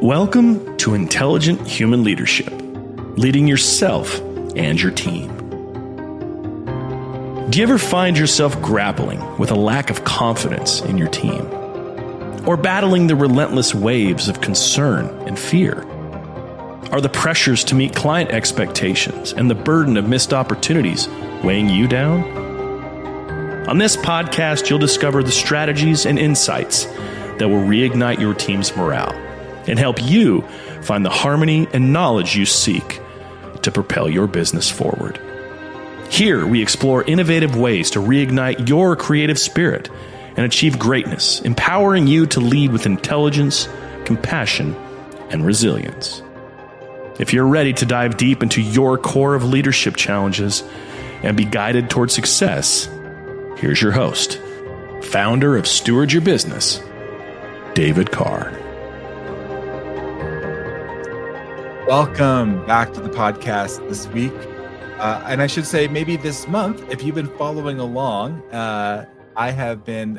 Welcome to Intelligent Human Leadership, leading yourself and your team. Do you ever find yourself grappling with a lack of confidence in your team? Or battling the relentless waves of concern and fear? Are the pressures to meet client expectations and the burden of missed opportunities weighing you down? On this podcast, you'll discover the strategies and insights that will reignite your team's morale and help you find the harmony and knowledge you seek to propel your business forward. Here, we explore innovative ways to reignite your creative spirit and achieve greatness, empowering you to lead with intelligence, compassion, and resilience. If you're ready to dive deep into your core of leadership challenges and be guided toward success, here's your host, founder of Steward Your Business, David Carr. Welcome back to the podcast this week. And I should say maybe this month, if you've been following along, I have been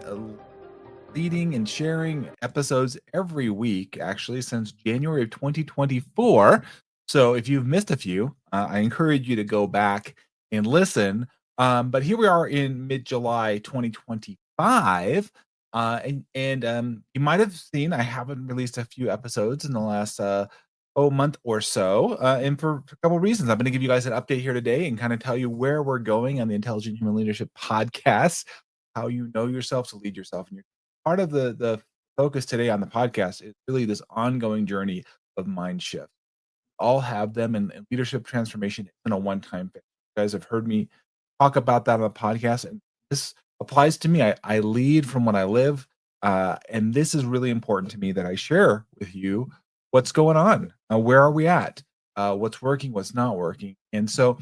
leading and sharing episodes every week, actually, since January of 2024. So if you've missed a few, I encourage you to go back and listen. But here we are in mid-July 2025. And you might have seen I haven't released a few episodes in the last month or so, and for a couple of reasons. I'm going to give you guys an update here today and kind of tell you where we're going on the Intelligent Human Leadership podcast, how you know yourself to lead yourself. And part of the focus today on the podcast is really this ongoing journey of mind shift. All have them, and leadership transformation isn't a one-time thing. You guys have heard me talk about that on the podcast, and this applies to me. I lead from what I live, and this is really important to me that I share with you what's going on. Where are we at? What's working? What's not working? And so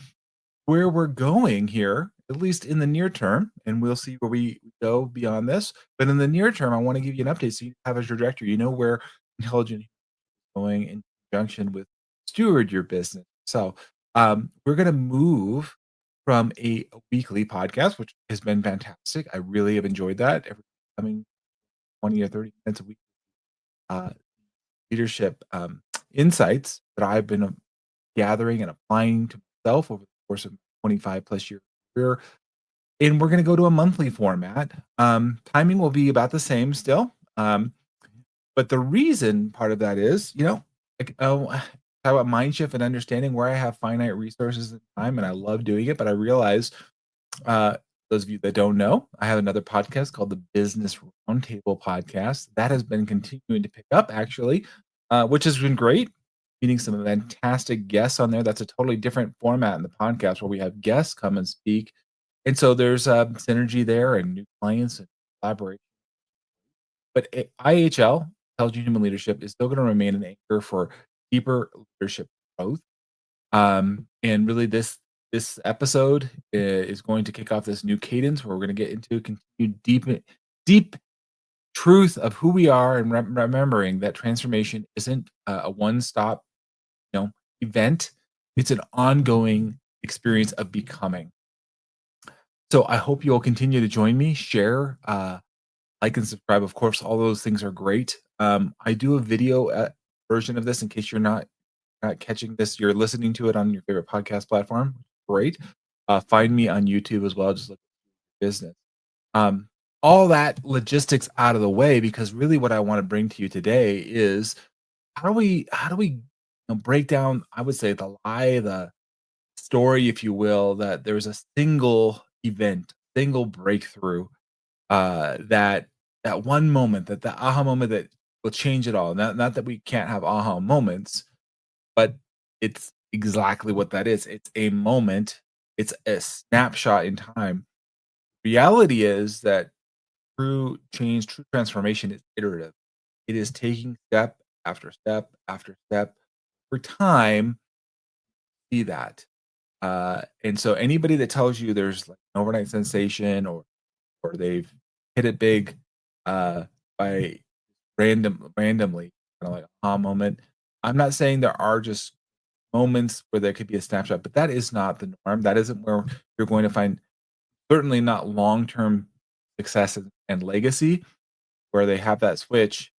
where we're going here, at least in the near term, and we'll see where we go beyond this, but in the near term, I want to give you an update so you have a trajectory. You know where intelligent is going in conjunction with Steward Your Business. So we're going to move from a weekly podcast, which has been fantastic. I really have enjoyed that. Every coming 20 or 30 minutes a week. Leadership insights that I've been gathering and applying to myself over the course of 25 plus year career. And we're going to go to a monthly format. Timing will be about the same still. But the reason part of that is, talk about mind shift and understanding where I have finite resources and time, and I love doing it. But I realize, those of you that don't know, I have another podcast called the Business Roundtable Podcast that has been continuing to pick up, actually, which has been great. Meeting some fantastic guests on there. That's a totally different format in the podcast where we have guests come and speak. And so there's synergy there and new clients and collaboration. But IHL, Intelligent Human Leadership, is still going to remain an anchor for deeper leadership growth. And really this episode is going to kick off this new cadence where we're going to get into continued deep truth of who we are, and remembering that transformation isn't a one-stop event. It's an ongoing experience of becoming. So I hope you'll continue to join me, share, like and subscribe. Of course, all those things are great. I do a video version of this in case you're not catching this. You're listening to it on your favorite podcast platform. Great. Find me on YouTube as well. Just look at business. All that logistics out of the way, because really what I want to bring to you today is how do we break down, I would say, the story, if you will, that there's a single event, single breakthrough, that one moment, that the aha moment that will change it all. Not that we can't have aha moments, but it's exactly what that is. It's a moment. It's a snapshot in time. Reality is that true change, true transformation is iterative. It is taking step after step after step over time. See that. And so anybody that tells you there's like an overnight sensation or they've hit it big by randomly, kind of like a aha moment. I'm not saying there are just moments where there could be a snapshot, but that is not the norm. That isn't where you're going to find, certainly not long-term success and legacy, where they have that switch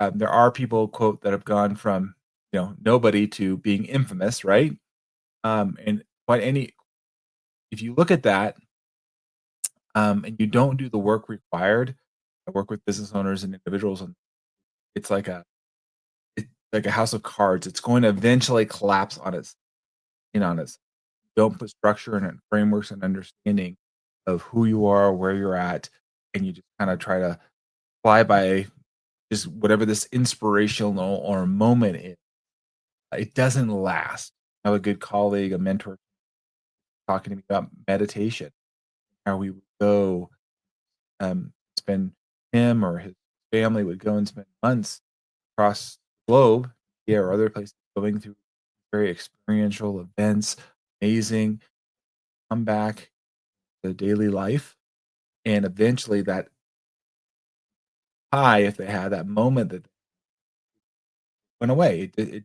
There are people, quote, that have gone from, nobody to being infamous, right? And but if you look at that, and you don't do the work required, I work with business owners and individuals, and it's like a house of cards. It's going to eventually collapse on its. Don't put structure and frameworks and understanding of who you are, where you're at, and you just kind of try to fly by just whatever this inspirational or moment is. It doesn't last. I have a good colleague, a mentor, talking to me about meditation, how we would go, spend him or his family would go and spend months across the globe, yeah, or other places, going through very experiential events, amazing, come back to daily life, and eventually that high, if they had that moment that went away, it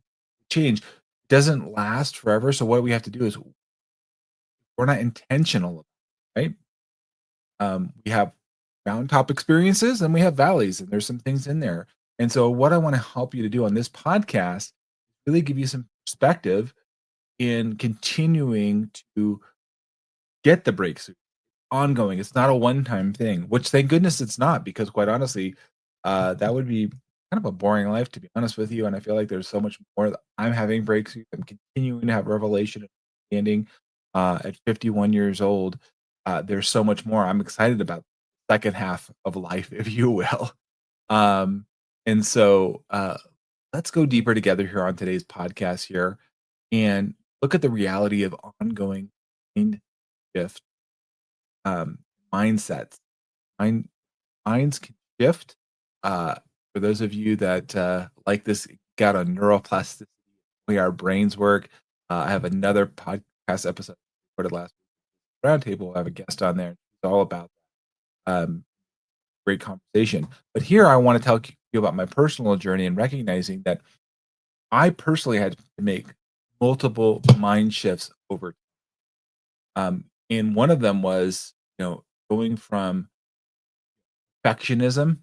changed. It doesn't last forever. So what we have to do is we're not intentional, right? We have mountaintop experiences and we have valleys, and there's some things in there. And so, what I want to help you to do on this podcast, really give you some perspective in continuing to get the breakthrough ongoing. It's not a one-time thing, which thank goodness it's not, because quite honestly, that would be kind of a boring life, to be honest with you. And I feel like there's so much more that I'm having breakthrough. I'm continuing to have revelation and understanding at 51 years old. There's so much more. I'm excited about the second half of life, if you will. Um, and so let's go deeper together here on today's podcast here and look at the reality of ongoing mind shift, um, mindsets. Mind minds can shift. Uh, for those of you that like this, got on neuroplasticity, the way our brains work. I have another podcast episode recorded last week, roundtable. I have a guest on there. It's all about great conversation. But here I want to tell you about my personal journey and recognizing that I personally had to make multiple mind shifts over. And one of them was, going from perfectionism,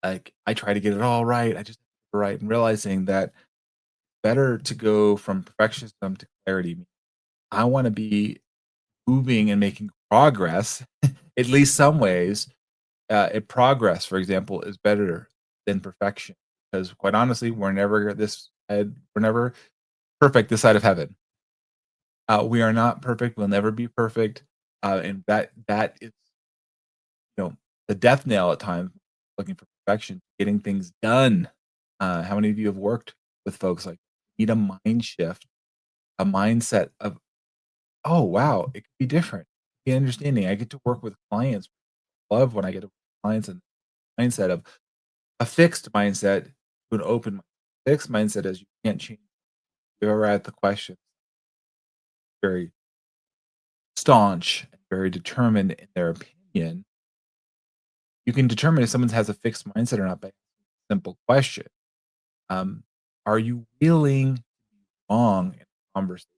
like I try to get it all right. I just right, and realizing that better to go from perfectionism to clarity. I want to be moving and making progress, at least some ways. Progress, for example, is better than perfection, because quite honestly, we're never perfect this side of heaven. We are not perfect. We'll never be perfect, and that is, the death nail at times. Looking for perfection, getting things done. How many of you have worked with folks like need a mind shift, a mindset of, oh wow, it could be different. The understanding. I get to work with clients. Love when I get to work with clients and mindset of a fixed mindset to an open fixed mindset as you can't change. You're ever at the question, very staunch and very determined in their opinion. You can determine if someone has a fixed mindset or not by a simple question. Um, are you willing wrong in a conversation?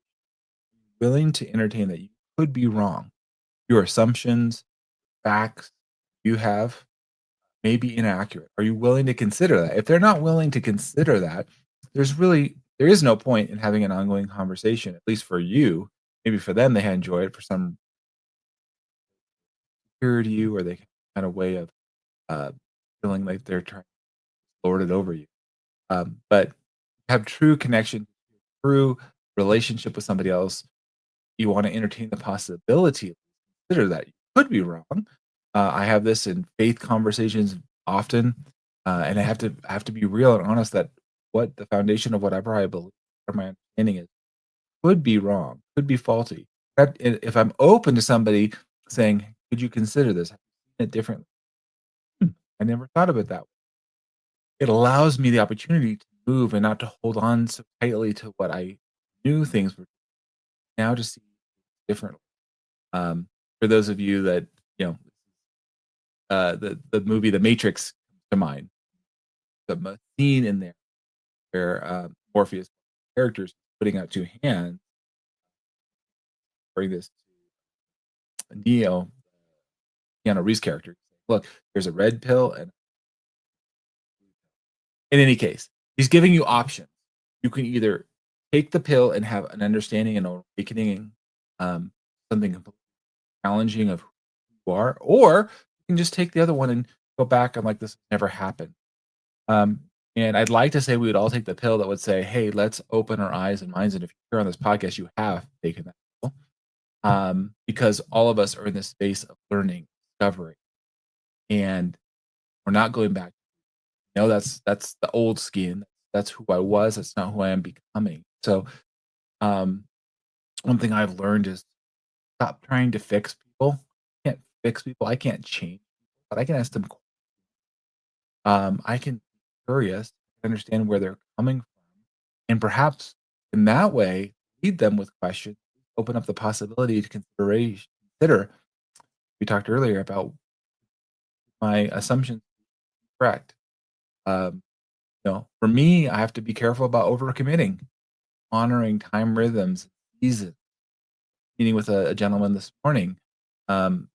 Willing to entertain that you could be wrong? Your assumptions, facts you have may be inaccurate. Are you willing to consider that? If they're not willing to consider that, there is no point in having an ongoing conversation, at least for you. Maybe for them, they enjoy it for some period of you, or they kind of way of uh, feeling like they're trying to lord it over you. But have true connection, true relationship with somebody else. You want to entertain the possibility, consider that you could be wrong. I have this in faith conversations often, and I have to be real and honest that what the foundation of whatever I believe or my understanding is could be wrong, could be faulty. If I'm open to somebody saying, "Could you consider this?" I've seen it differently. I never thought of it that way. It allows me the opportunity to move and not to hold on so tightly to what I knew things were, now to see differently. Um, for those of you that, you know, the movie The Matrix comes to mind. The scene in there where Morpheus characters putting out two hands, bring this to Neo, Keanu Reeves character. Look, there's a red pill and in any case, he's giving you options. You can either take the pill and have an understanding and awakening, um, something completely challenging of who you are, or you can just take the other one and go back and like this never happened. Um, and I'd like to say we would all take the pill that would say, "Hey, let's open our eyes and minds." And if you're on this podcast, you have taken that pill, because all of us are in this space of learning, discovery, and we're not going back. That's the old skin. That's who I was. That's not who I am becoming. So, um, one thing I've learned is stop trying to fix people. I can't fix people. I can't change people, but I can ask them. I can be curious, understand where they're coming from, and perhaps in that way lead them with questions, open up the possibility to consider. We talked earlier about my assumptions correct. Um, for me, I have to be careful about overcommitting, honoring time rhythms, seasons. Meeting with a gentleman this morning, um,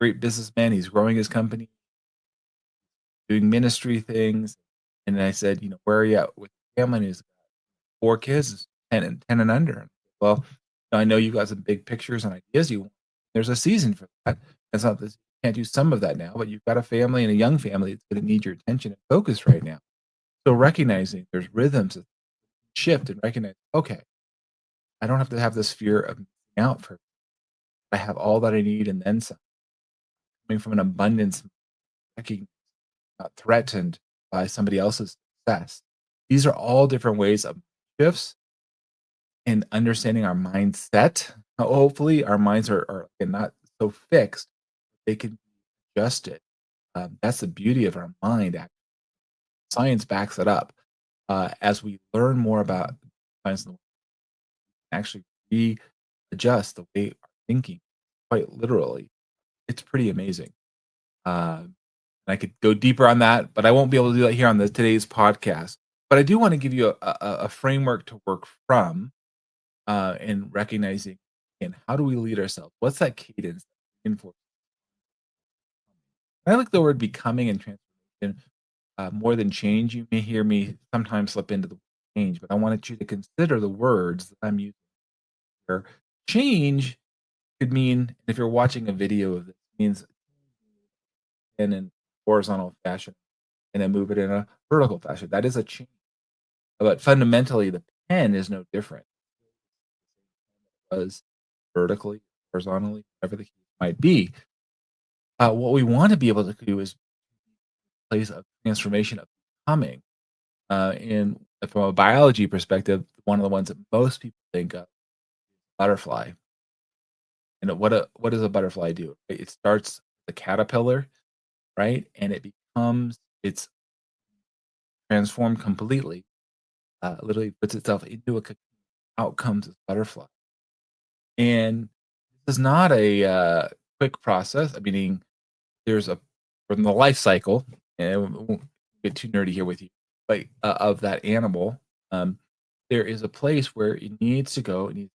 great businessman. He's growing his company, doing ministry things, and I said, "Where are you at with your family?" And he's 4 kids, 10 and under. Well, I know you got some big pictures and ideas you want. There's a season for that. It's not this you can't do some of that now, but you've got a family and a young family that's gonna need your attention and focus right now. So recognizing there's rhythms that shift and recognize, okay, I don't have to have this fear of missing out for I have all that I need and then some. Coming from an abundance, recognizing, not threatened by somebody else's success. These are all different ways of shifts and understanding our mindset. Hopefully, our minds are again, not so fixed; they can be adjusted. That's the beauty of our mind. Science backs it up. As we learn more about science, actually readjust the way our thinking, quite literally. It's pretty amazing. I could go deeper on that, but I won't be able to do that here on today's podcast. But I do want to give you a framework to work from, in recognizing, and how do we lead ourselves? What's that cadence? I like the word becoming and transformation more than change. You may hear me sometimes slip into the change, but I wanted you to consider the words that I'm using here. Change could mean, if you're watching a video of this, means in a horizontal fashion and then move it in a vertical fashion. That is a change. But fundamentally, the pen is no different. As vertically, horizontally, whatever the case might be. What we want to be able to do is place a transformation of becoming. In From a biology perspective, one of the ones that most people think of, butterfly. And what does a butterfly do? It starts the caterpillar, right, and it's transformed completely. Literally puts itself into a cocoon. Out comes this butterfly, and this is not a quick process. Meaning, there's a from the life cycle, and we won't get too nerdy here with you, but of that animal, um, there is a place where it needs to go. It needs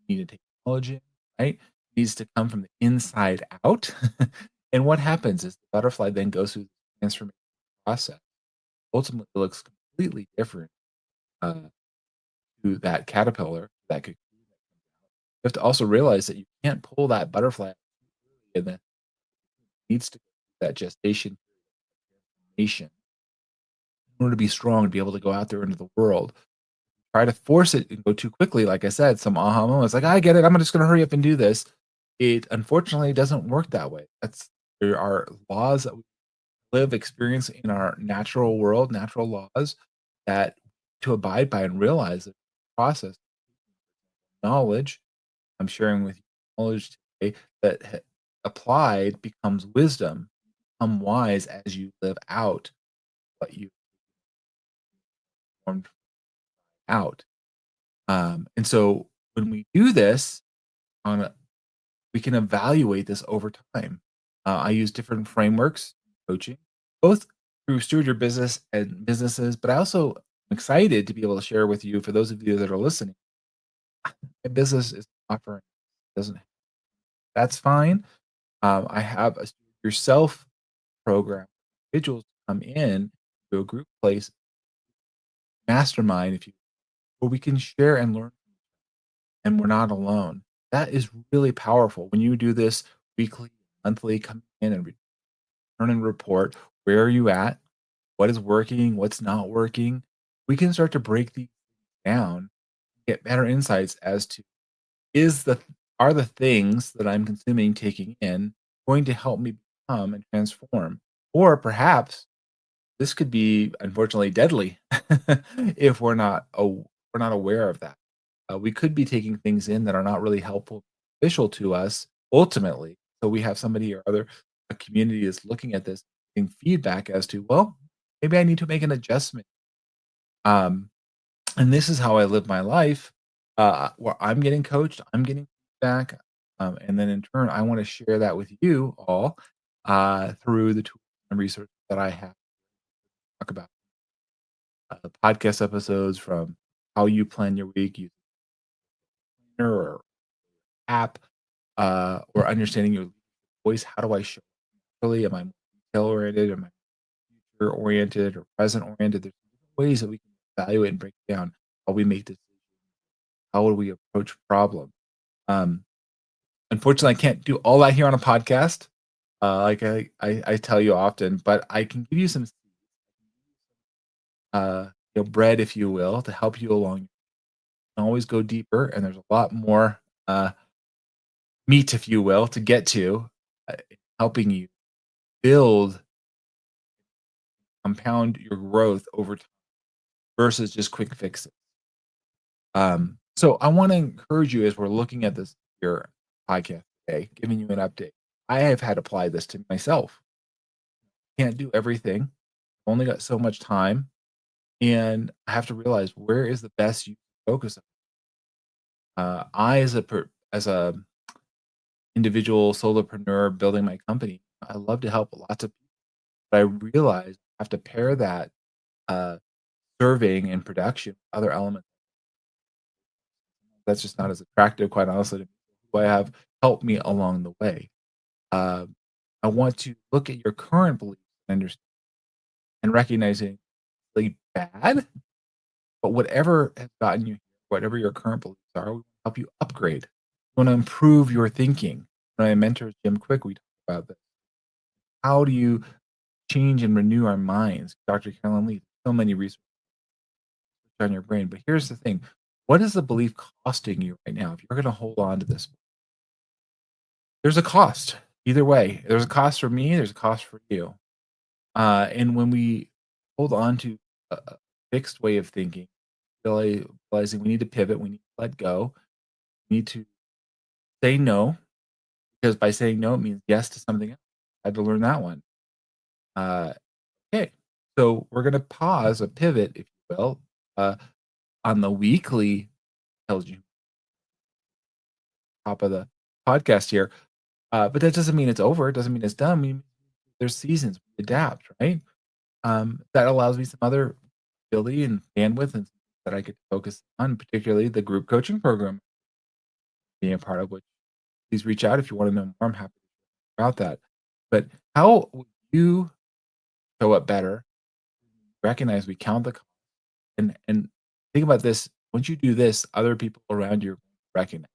to take collagen, right? It needs to come from the inside out. And what happens is the butterfly then goes through the transformation process. Ultimately, it looks completely different uh, to that caterpillar. That could you have to also realize that you can't pull that butterfly and then needs to go through that gestation nation in order to be strong to be able to go out there into the world. Try to force it and go too quickly, like I said, some aha moments, like, I get it, I'm just gonna hurry up and do this. It unfortunately doesn't work that way. There are laws that we live, experience in our natural world, natural laws that to abide by and realize that process knowledge I'm sharing with you knowledge today that applied becomes wisdom, become wise as you live out what you formed out. And so when we do this we can evaluate this over time. I use different frameworks, coaching, both through Steward Your Business and businesses, but I also am excited to be able to share with you, for those of you that are listening, my business is offering doesn't that's fine. I have a Steward Yourself program. Individuals come in to a group place, mastermind, if you where we can share and learn and we're not alone. That is really powerful. When you do this weekly, monthly, come in and return and report, where are you at? What is working? What's not working? We can start to break these down, get better insights as to is the are the things that I'm consuming, taking in, going to help me become and transform? Or perhaps this could be unfortunately deadly if we're not aware of that. We could be taking things in that are not really helpful, beneficial to us ultimately. So we have somebody or other a community is looking at this, getting feedback as to, well, maybe I need to make an adjustment. Um, and this is how I live my life, where I'm getting coached, I'm getting feedback, and then in turn, I want to share that with you all through the tools and research that I have to talk about podcast episodes from how you plan your week using planner or app, or understanding your voice. How do I show really? Am I more detail oriented? Am I future oriented or present oriented? There's ways that we can evaluate and break down how we make decisions. How would we approach problem? Um, Unfortunately, I can't do all that here on a podcast, like I tell you often, but I can give you some, bread, if you will, to help you along. You can always go deeper, and there's a lot more meat, if you will, to get to, helping you build, compound your growth over time versus just quick fixes. So I want to encourage you as we're looking at this here podcast today, giving you an update. I have had applied this to myself. Can't do everything. Only got so much time, and I have to realize where is the best use of focus. I as a individual solopreneur building my company, I love to help lots of people, but I realize I have to pair that uh, serving and production with other elements. That's just not as attractive, quite honestly, to me, who I have helped me along the way. Uh, I want to look at your current beliefs and understand and recognizing really bad, but whatever has gotten you here, whatever your current beliefs are, we help you upgrade. We want to improve your thinking. When I mentor Jim Quick, we talk about this. How do you change and renew our minds? Dr. Carolyn Lee, so many resources on your brain. But here's the thing: what is the belief costing you right now? If you're going to hold on to this, there's a cost. Either way, there's a cost for me. There's a cost for you. And when we hold on to a fixed way of thinking, realizing we need to pivot, we need to let go, we need to say no, because by saying no, it means yes to something else. I had to learn that one. Uh, okay, so we're going to pause a pivot, if you will, uh, on the weekly, tells you top of the podcast here. But that doesn't mean it's over. It doesn't mean it's done. I mean, there's seasons. We adapt, right? That allows me some other ability and bandwidth and that I could focus on, particularly the group coaching program being a part of, which please reach out if you want to know more. I'm happy about that. But how would you show up better? Recognize we count the cost and think about this. Once you do this, other people around you recognize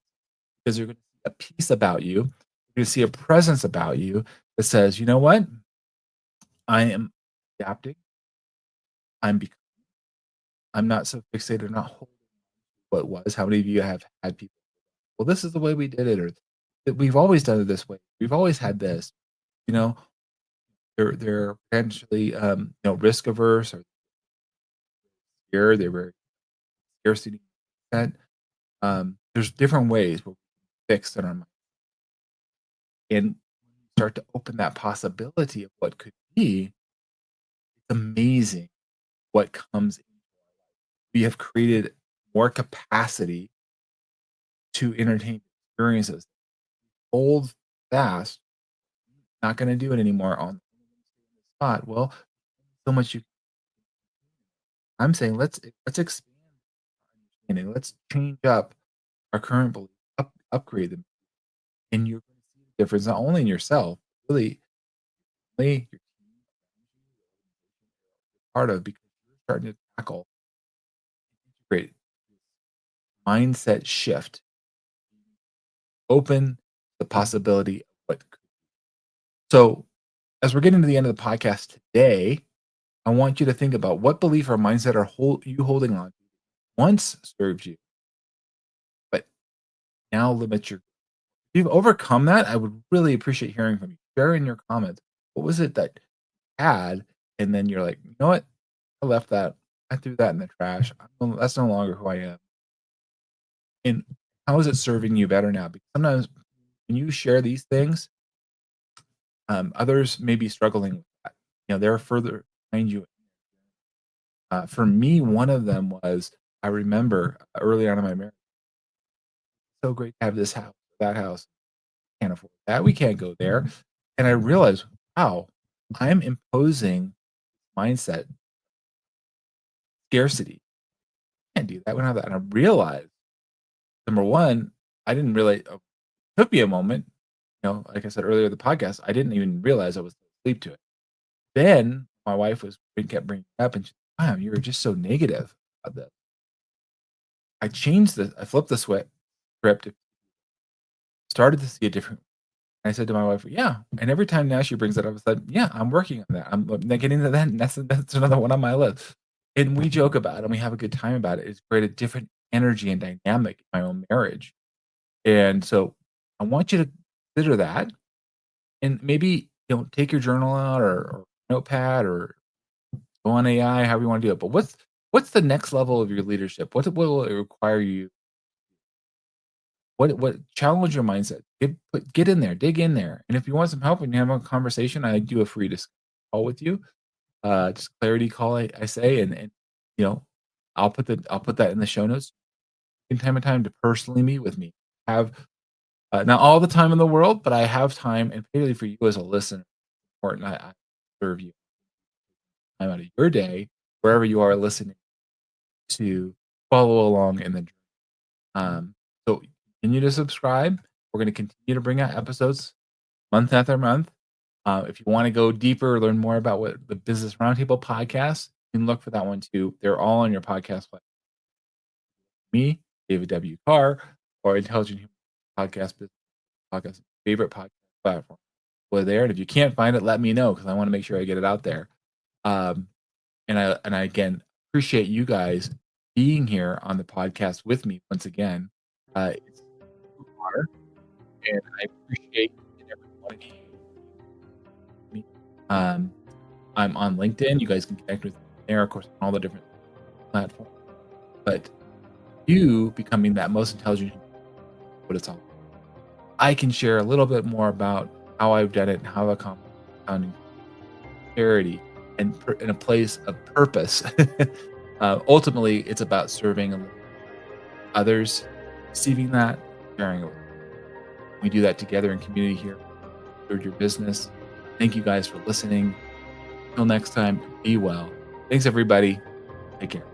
because you're going to see a piece about you. You're going to see a presence about you that says, you know what? I am adapting. I'm becoming. I'm not so fixated, not holding what was. How many of you have had people? Well, this is the way we did it, or that we've always done it this way. We've always had this. You know, they're potentially risk averse or scared. They're very scarcity percent. There's different ways where we fix in our mind, and start to open that possibility of what could be. It's amazing what comes in. We have created more capacity to entertain experiences. Old fast, not going to do it anymore on the spot. Well, so much you. I'm saying let's expand our understanding. Let's change up our current beliefs, upgrade them, and you're going to see the difference not only in yourself, really, your team, part of because you're starting to tackle great mindset shift, open the possibility of what could. So, as we're getting to the end of the podcast today, I want you to think about what belief or mindset are you holding on to once served you, but now limits your. If you've overcome that, I would really appreciate hearing from you. Share in your comments. What was it that you had, and then you're like, you know what? I left that. I threw that in the trash. That's no longer who I am. And how is it serving you better now? Because sometimes when you share these things, others may be struggling with that. They're further behind you. For me, one of them was I remember early on in my marriage, so great to have this house, that house. Can't afford that. We can't go there. And I realized, wow, I'm imposing mindset scarcity. Can't do that. We don't have that. And I realized, number one, I didn't really. It took me a moment. Like I said earlier in the podcast, I didn't even realize I was asleep to it. Then my wife kept bringing it up, and she's like, "Wow, you were just so negative about this." I flipped the script, started to see a different. I said to my wife, "Yeah," and every time now she brings it up, I said, "Yeah, I'm working on that. I'm not getting to that. And that's another one on my list." And we joke about it, and we have a good time about it. It's created a different energy and dynamic in my own marriage, and so I want you to consider that, and maybe take your journal out or notepad or go on AI, however you want to do it. But what's the next level of your leadership? What will it require you? What challenge your mindset? Get in there, dig in there. And if you want some help and you have a conversation, I do a free call with you. Just clarity call, I say, and you know, I'll put that in the show notes. In time and time to personally meet with me. Have not all the time in the world, but I have time, and particularly for you as a listener, important. I serve you time out of your day, wherever you are listening, to follow along in the journey. So continue to subscribe. We're going to continue to bring out episodes month after month. If you want to go deeper, learn more about what the Business Roundtable podcast, you can look for that one too. They're all on your podcast platform. Me, David W. Carr, or Intelligent Human Podcast, Business Podcast, favorite podcast platform. We're there, and if you can't find it, let me know because I want to make sure I get it out there. And I again appreciate you guys being here on the podcast with me once again. It's an honor, and I appreciate each and every one of you. I'm on LinkedIn. You guys can connect with me there, of course, on all the different platforms. But you becoming that most intelligent, what it's all about. I can share a little bit more about how I've done it and how I've accomplished charity and in a place of purpose. Ultimately, it's about serving others, receiving that, sharing it. We do that together in community here. Steward Your Business. Thank you guys for listening. Until next time, be well. Thanks, everybody. Take care.